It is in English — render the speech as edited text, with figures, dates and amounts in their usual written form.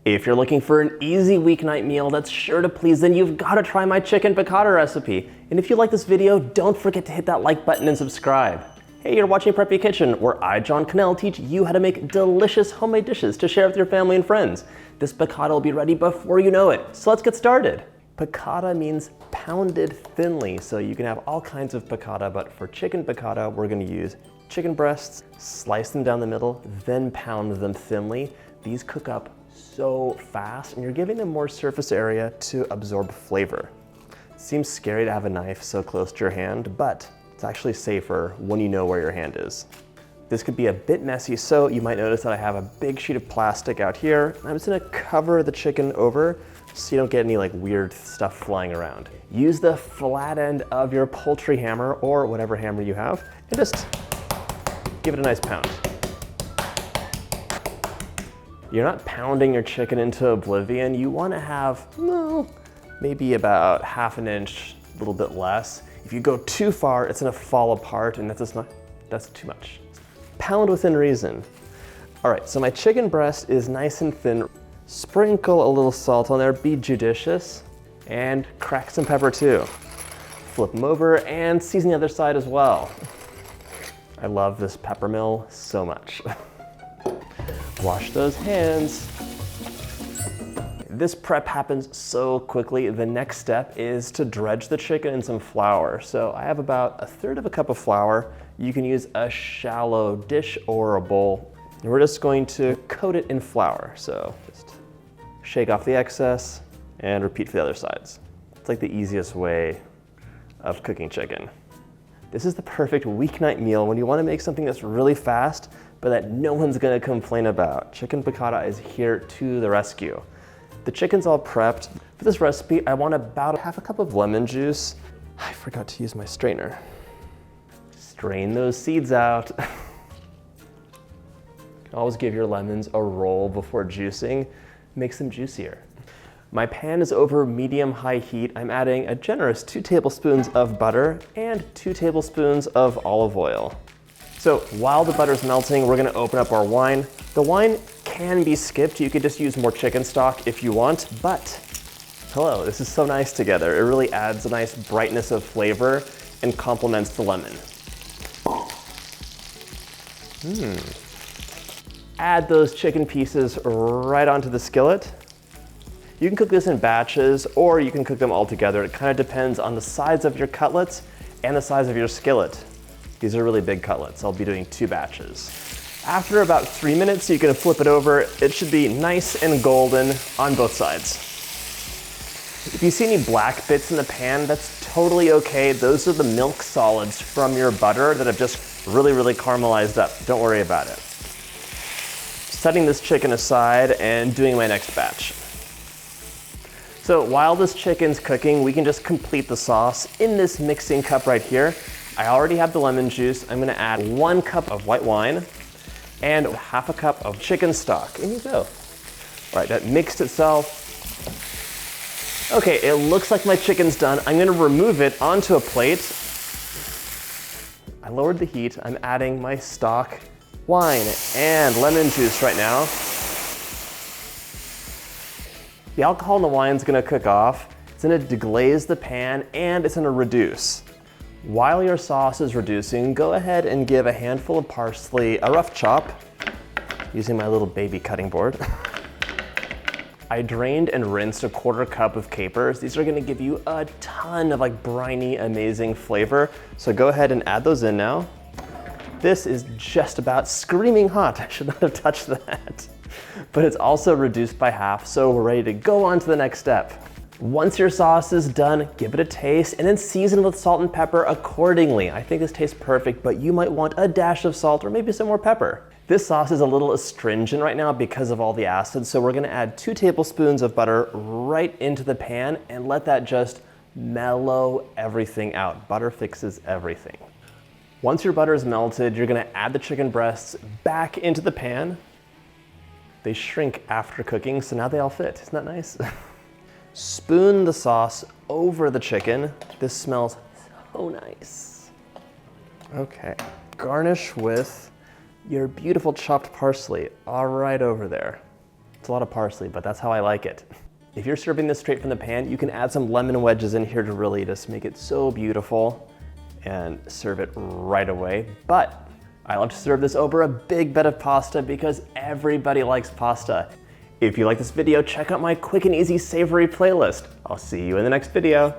If you're looking for an easy weeknight meal that's sure to please, then you've got to try my chicken piccata recipe. And if you like this video, don't forget to hit that like button and subscribe. Hey, you're watching Preppy Kitchen, where I, John Cannell, teach you how to make delicious homemade dishes to share with your family and friends. This piccata will be ready before you know it, so let's get started. Piccata means pounded thinly, so you can have all kinds of piccata, but for chicken piccata, we're gonna use chicken breasts, slice them down the middle, then pound them thinly. These cook up so fast, and you're giving them more surface area to absorb flavor. It seems scary to have a knife so close to your hand, but it's actually safer when you know where your hand is. This could be a bit messy, so you might notice that I have a big sheet of plastic out here. I'm just gonna cover the chicken over so you don't get any like weird stuff flying around. Use the flat end of your poultry hammer or whatever hammer you have, and just give it a nice pound. You're not pounding your chicken into oblivion. You wanna have, no, maybe about ½ an inch, a little bit less. If you go too far, it's gonna fall apart, and that's too much. Pound within reason. All right, so my chicken breast is nice and thin. Sprinkle a little salt on there, be judicious, and crack some pepper too. Flip them over and season the other side as well. I love this pepper mill so much. Wash those hands. This prep happens so quickly. The next step is to dredge the chicken in some flour. So I have about 1/3 cup of flour. You can use a shallow dish or a bowl. And we're just going to coat it in flour. So just shake off the excess and repeat for the other sides. It's like the easiest way of cooking chicken. This is the perfect weeknight meal when you want to make something that's really fast, but that no one's gonna complain about. Chicken piccata is here to the rescue. The chicken's all prepped. For this recipe, I want about ½ a cup of lemon juice. I forgot to use my strainer. Strain those seeds out. You can always give your lemons a roll before juicing. Makes them juicier. My pan is over medium-high heat. I'm adding a generous 2 tablespoons of butter and 2 tablespoons of olive oil. So while the butter's melting, we're gonna open up our wine. The wine can be skipped. You could just use more chicken stock if you want, but hello, this is so nice together. It really adds a nice brightness of flavor and complements the lemon. Add those chicken pieces right onto the skillet. You can cook this in batches or you can cook them all together. It kind of depends on the size of your cutlets and the size of your skillet. These are really big cutlets. I'll be doing 2 batches. After about 3 minutes, you can flip it over. It should be nice and golden on both sides. If you see any black bits in the pan, that's totally okay. Those are the milk solids from your butter that have just really caramelized up. Don't worry about it. Setting this chicken aside and doing my next batch. So while this chicken's cooking, we can just complete the sauce in this mixing cup right here. I already have the lemon juice. I'm gonna add 1 cup of white wine and ½ a cup of chicken stock. In you go. All right, that mixed itself. Okay, it looks like my chicken's done. I'm gonna remove it onto a plate. I lowered the heat. I'm adding my stock, wine, and lemon juice right now. The alcohol in the wine is gonna cook off. It's gonna deglaze the pan and it's gonna reduce. While your sauce is reducing, go ahead and give a handful of parsley a rough chop using my little baby cutting board. I drained and rinsed a ¼ cup of capers. These are gonna give you a ton of like briny, amazing flavor. So go ahead and add those in now. This is just about screaming hot. I should not have touched that. But it's also reduced by half, so we're ready to go on to the next step. Once your sauce is done, give it a taste and then season with salt and pepper accordingly. I think this tastes perfect, but you might want a dash of salt or maybe some more pepper. This sauce is a little astringent right now because of all the acid, so we're gonna add 2 tablespoons of butter right into the pan and let that just mellow everything out. Butter fixes everything. Once your butter is melted, you're gonna add the chicken breasts back into the pan. They shrink after cooking, so now they all fit. Isn't that nice? Spoon the sauce over the chicken. This smells so nice. Okay, garnish with your beautiful chopped parsley, all right over there. It's a lot of parsley, but that's how I like it. If you're serving this straight from the pan, you can add some lemon wedges in here to really just make it so beautiful and serve it right away. But I love to serve this over a big bed of pasta because everybody likes pasta. If you like this video, check out my quick and easy savory playlist. I'll see you in the next video.